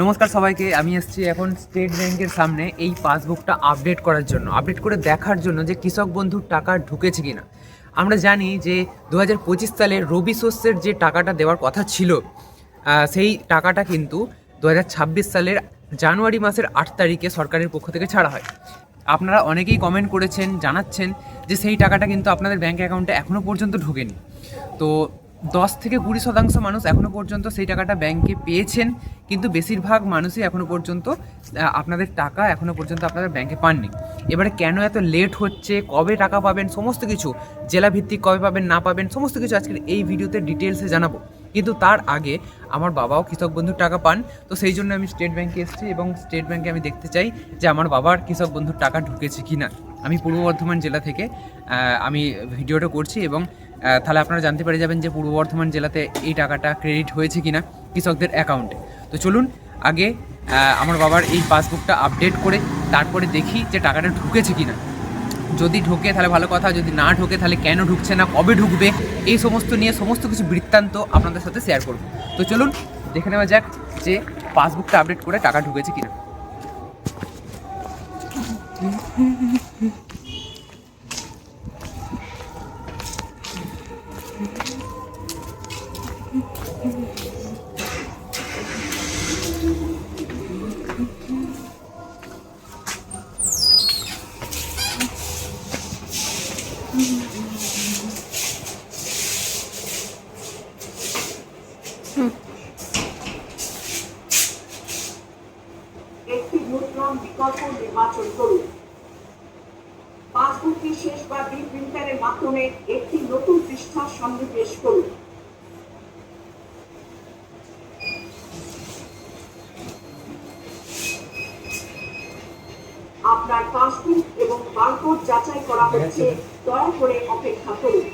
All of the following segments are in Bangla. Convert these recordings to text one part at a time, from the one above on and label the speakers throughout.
Speaker 1: নমস্কার সবাইকে। আমি এসেছি এখন স্টেট ব্যাংকের সামনে এই পাসবুকটা আপডেট করার জন্য, আপডেট করে দেখার জন্য যে কৃষক বন্ধুর টাকা ঢুকেছে কিনা। আমরা জানি যে 2025 সালে রবি শস্যের যে টাকাটা দেওয়ার কথা ছিল, সেই টাকাটা কিন্তু 2026 সালের জানুয়ারি মাসের 8 তারিখে সরকারের পক্ষ থেকে ছাড়া হয়। আপনারা অনেকেই কমেন্ট করেছেন, জানাচ্ছেন যে সেই টাকাটা কিন্তু আপনাদের ব্যাঙ্ক অ্যাকাউন্টে এখনও পর্যন্ত ঢোকেনি। তো 10-20% মানুষ এখনও পর্যন্ত সেই টাকাটা ব্যাংকে পেয়েছেন, কিন্তু বেশিরভাগ মানুষই এখনও পর্যন্ত আপনাদের টাকা এখনও পর্যন্ত আপনাদের ব্যাংকে পাননি। এবারে কেন এত লেট হচ্ছে, কবে টাকা পাবেন, সমস্ত কিছু, জেলা ভিত্তিক কবে পাবেন না পাবেন, সমস্ত কিছু আজকের এই ভিডিওতে ডিটেলসে জানাবো। কিন্তু তার আগে আমার বাবাও কৃষক বন্ধুর টাকা পান, তো সেই জন্য আমি স্টেট ব্যাংকে এসেছি এবং স্টেট ব্যাংকে আমি দেখতে চাই যে আমার বাবার কৃষক বন্ধুর টাকা ঢুকেছে কি না। আমি পূর্ব বর্ধমান জেলা থেকে আমি ভিডিওটা করছি এবং তাহলে আপনারা জানতে পেরে যাবেন যে পূর্ব বর্ধমান জেলাতে এই টাকাটা ক্রেডিট হয়েছে কিনা কৃষকদের অ্যাকাউন্টে। তো চলুন আগে আমার বাবার এই পাসবুকটা আপডেট করে তারপরে দেখি যে টাকাটা ঢুকেছে কিনা। যদি ঢোকে তাহলে ভালো কথা, যদি না ঢোকে তাহলে কেন ঢুকছে না, কবে ঢুকবে, এই সমস্ত নিয়ে সমস্ত কিছু বৃত্তান্ত আপনাদের সাথে শেয়ার করব। তো চলুন দেখে নেওয়া যাক যে পাসবুকটা আপডেট করে টাকা ঢুকেছে কিনা।
Speaker 2: একটি মুদ্রণ বিকল্প নির্বাচন করুন। পাসবুকটি শেষ বা বিল প্রিন্টারের মাধ্যমে একটি নতুন পৃষ্ঠার সন্নিবেশ করুন। আপনার পাসবুক এবং বারকোড যাচাই করা হচ্ছে, দয়া করে অপেক্ষা করুন।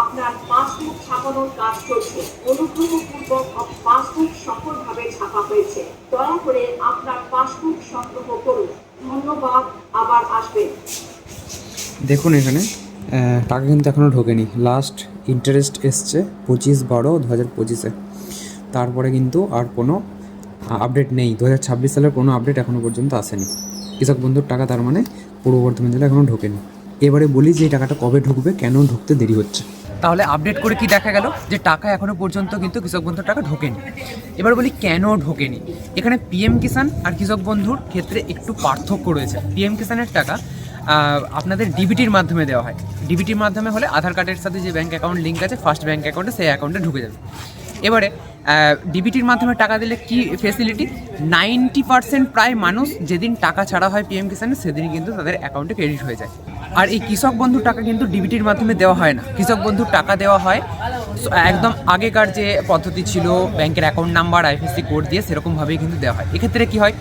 Speaker 2: আপনার পাসবুক ছাপানোর কাজ চলছে। অনুগ্রহপূর্বক পাসবুক সফলভাবে ছাপা হয়েছে, দয়া করে আপনার পাসবুক সংগ্রহ করুন। ধন্যবাদ, আবার আসবেন।
Speaker 1: দেখুন এখানে টাকা কিন্তু এখনও ঢোকেনি। লাস্ট ইন্টারেস্ট এসছে 25/12/2025-এ, তারপরে কিন্তু আর কোনো আপডেট নেই। 2026 সালের কোনো আপডেট এখনও পর্যন্ত আসেনি কৃষক বন্ধুর টাকা, তার মানে পূর্ব বর্ধমান জেলা এখনও ঢোকেনি। এবারে বলি যে এই টাকাটা কবে ঢুকবে, কেন ঢুকতে দেরি হচ্ছে। তাহলে আপডেট করে কি দেখা গেল যে টাকা এখনও পর্যন্ত কিন্তু কৃষক বন্ধুর টাকা ঢোকেনি। এবার বলি কেন ঢোকেনি। এখানে পিএম কিষাণ আর কৃষক বন্ধুর ক্ষেত্রে একটু পার্থক্য রয়েছে। পিএম কিষাণের টাকা আপনাদের ডিবিটির মাধ্যমে দেওয়া হয়। ডিবিটির মাধ্যমে হলে আধার কার্ডের সাথে যে ব্যাঙ্ক অ্যাকাউন্ট লিঙ্ক আছে ফার্স্ট ব্যাঙ্ক অ্যাকাউন্টে, সেই অ্যাকাউন্টে ঢুকে যাবে। এবারে ডিবিটির মাধ্যমে টাকা দিলে কি ফেসিলিটি, 90% প্রায় মানুষ যেদিন টাকা ছাড়া হয় পিএম কিষাণে সেদিনই কিন্তু তাদের অ্যাকাউন্টে ক্রেডিট হয়ে যায়। আর এই কৃষক বন্ধুর টাকা কিন্তু ডিবিটির মাধ্যমে দেওয়া হয় না। কৃষক বন্ধুর টাকা দেওয়া হয় একদম আগেকার যে পদ্ধতি ছিল, ব্যাংকের অ্যাকাউন্ট নাম্বার আইএফএসসি কোড দিয়ে সেরকমভাবেই কিন্তু দেওয়া হয়। এক্ষেত্রে কি হয়,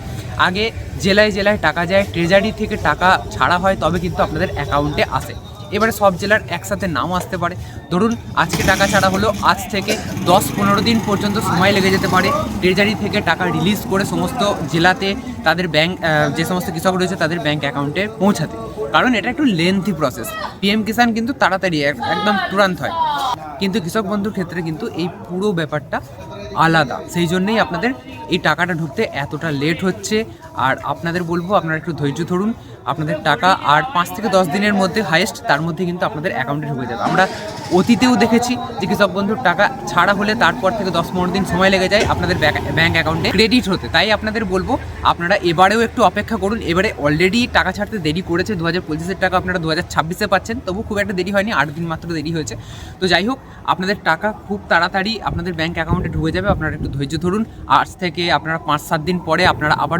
Speaker 1: আগে জেলায় জেলায় টাকা যায়, ট্রেজারি থেকে টাকা ছাড়া হয়, তবে কিন্তু আপনাদের অ্যাকাউন্টে আসে। এবারে সব জেলার একসাথে নাও আসতে পারে। ধরুন আজকে টাকা ছাড়া হলো, আজ থেকে 10-15 দিন পর্যন্ত সময় লেগে যেতে পারে ট্রেজারি থেকে টাকা রিলিজ করে সমস্ত জেলাতে তাদের ব্যাংক, যে সমস্ত কৃষক রয়েছে তাদের ব্যাংক অ্যাকাউন্টে পৌঁছাতে। কারণ এটা একটু লেন্থি প্রসেস। পিএম কিষাণ কিন্তু তাড়াতাড়ি একদম তুরান্ত হয়, কিন্তু কৃষক বন্ধুর ক্ষেত্রে কিন্তু এই পুরো ব্যাপারটা আলাদা। সেই জন্যেই আপনাদের এই টাকাটা ঢুকতে এতটা লেট হচ্ছে। আর আপনাদের বলবো আপনারা একটু ধৈর্য ধরুন, আপনাদের টাকা আর 5 থেকে 10 দিনের মধ্যে হাইয়েস্ট, তার মধ্যে কিন্তু আপনাদের অ্যাকাউন্টে ঢুকে যাবে। আমরা অতীতেও দেখেছি যে কৃষক বন্ধুর টাকা ছাড়া হলে তারপর থেকে 10-15 দিন সময় লেগে যায় আপনাদের ব্যাঙ্ক অ্যাকাউন্টে ক্রেডিট হতে। তাই আপনাদের বলবো আপনারা এবারেও একটু অপেক্ষা করুন। এবারে অলরেডি টাকা ছাড়তে দেরি করেছে, 2025-এর টাকা আপনারা 2026-এ পাচ্ছেন, তবু খুব একটা দেরি হয়নি, 8 দিন মাত্র দেরি হয়েছে। তো যাই হোক, আপনাদের টাকা খুব তাড়াতাড়ি আপনাদের ব্যাঙ্ক অ্যাকাউন্টে ঢুকে যাবে। আপনারা একটু ধৈর্য ধরুন। আজ থেকে আপনারা 5-7 দিন পরে আপনারা আবার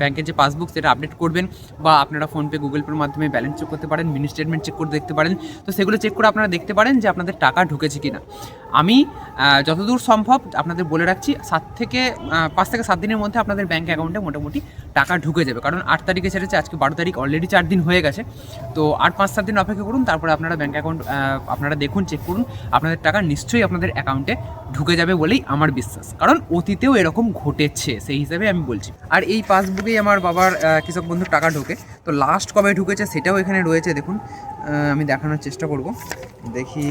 Speaker 1: ব্যাংকের যে পাসবুক সেটা আপডেট করবেন, বা আপনারা ফোনপে গুগল পের মাধ্যমে ব্যালেন্স চেক করতে পারেন, মিনি স্টেটমেন্ট চেক করে দেখতে পারেন। তো সেগুলো চেক করে আপনারা দেখতে পারেন যে আপনাদের টাকা ঢুকেছে কিনা। আমি যতদূর সম্ভব আপনাদের বলে রাখছি, 5 থেকে 7 দিনের মধ্যে আপনাদের ব্যাঙ্ক অ্যাকাউন্টে মোটামুটি টাকা ঢুকে যাবে। কারণ 8 তারিখে ছেড়েছে, আজকে 12 তারিখ, অলরেডি 4 দিন হয়ে গেছে। তো আর 5-7 দিন অপেক্ষা করুন, তারপরে আপনারা ব্যাঙ্ক অ্যাকাউন্ট আপনারা দেখুন, চেক করুন, আপনাদের টাকা নিশ্চয়ই আপনাদের অ্যাকাউন্টে ঢুকে যাবে বলেই আমার বিশ্বাস। কারণ অতীতেও এরকম ঘটেছে, সেই হিসাবে আমি বলছি। আর এই পাসবুকেই আমার বাবার কৃষক বন্ধুর টাকা ঢোকে। তো লাস্ট কবে ঢুকেছে সেটাও এখানে রয়েছে, দেখুন। আমি দেখানোর চেষ্টা করব, দেখি।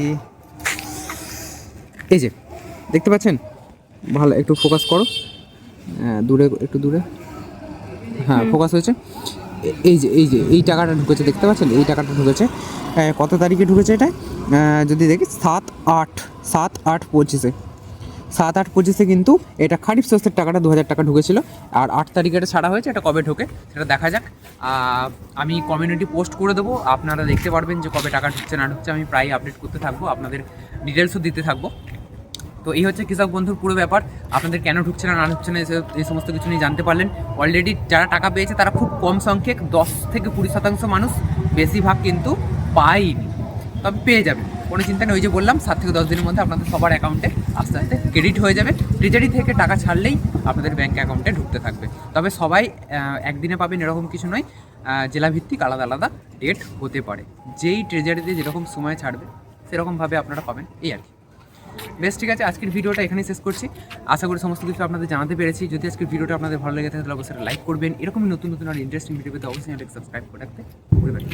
Speaker 1: এই যে দেখতে পাচ্ছেন, ভালো একটু ফোকাস করো, দূরে, একটু দূরে, হ্যাঁ ফোকাস হয়েছে। এই টাকাটা ঢুকেছে, দেখতে পাচ্ছেন এই টাকাটা ঢুকেছে কত তারিখে ঢুকেছে এটা, যদি দেখি 7/8/25 7/8/25 কিন্তু এটা খারিফ শস্যের টাকাটা 2,000 টাকা ঢুকেছিল। আর 8 তারিখে এটা ছাড়া হয়েছে, এটা কবে ঢোকে সেটা দেখা যাক। আমি কমিউনিটি পোস্ট করে দেবো, আপনারা দেখতে পারবেন যে কবে টাকা ঢুকছে না ঢুকছে। আমি প্রায় আপডেট করতে থাকবো, আপনাদের ডিটেলসও দিতে থাকবো। তো এই হচ্ছে কৃষক বন্ধুর পুরো ব্যাপার। আপনাদের কেন ঢুকছে না ঢুকছে না এই সমস্ত কিছু নিয়ে জানতে পারলেন। অলরেডি যারা টাকা পেয়েছে তারা খুব কম সংখ্যক, 10-20% মানুষ, বেশিরভাগ কিন্তু পায়নি, তবে পেয়ে যাবে, কোনো চিন্তা নেই। ওই যে বললাম 7 থেকে 10 দিনের মধ্যে আপনাদের সবার অ্যাকাউন্টে আস্তে আস্তে ক্রেডিট হয়ে যাবে। ট্রেজারি থেকে টাকা ছাড়লেই আপনাদের ব্যাঙ্ক অ্যাকাউন্টে ঢুকতে থাকবে। তবে সবাই একদিনে পাবেন এরকম কিছু নয়, জেলাভিত্তিক আলাদা আলাদা ডেট হতে পারে। যেই ট্রেজারিতে যেরকম সময় ছাড়বে সেরকমভাবে আপনারা পাবেন, এই আর কি। বেশ, ঠিক আছে, আজকের ভিডিওটা এখানেই শেষ করছি। আশা করি সমস্ত কিছু আপনাদের জানাতে পেরেছি। যদি আজকের ভিডিওটা আপনাদের ভালো লেগে থাকে তাহলে অবশ্যই লাইক করবেন। এরকমই নতুন নতুন আর ইন্টারেস্টিং ভিডিও পেতে অবশ্যই চ্যানেলটাকে সাবস্ক্রাইব করে রাখতে ভুলবেন না।